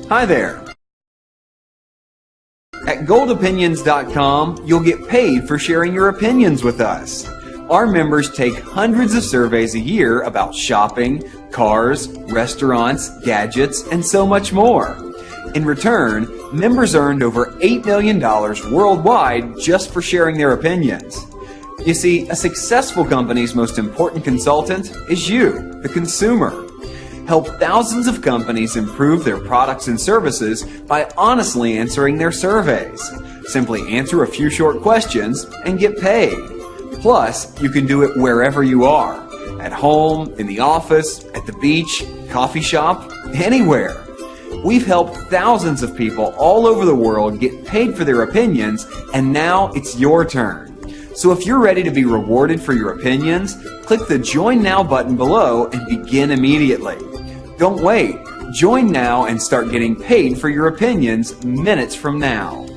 Hi there. At goldopinions.com, you'll get paid for sharing your opinions with us. Our members take hundreds of surveys a year about shopping, cars, restaurants, gadgets, and so much more. In return, members earned over $8 million worldwide just for sharing their opinions. You see, a successful company's most important consultant is you, the consumer. Help thousands of companies improve their products and services by honestly answering their surveys. Simply answer a few short questions and get paid. Plus, you can do it wherever you are. At home, in the office, at the beach, coffee shop, anywhere. We've helped thousands of people all over the world get paid for their opinions, and now it's your turn. So if you're ready to be rewarded for your opinions, click the Join Now button below and begin immediately. Don't wait. Join now and start getting paid for your opinions minutes from now.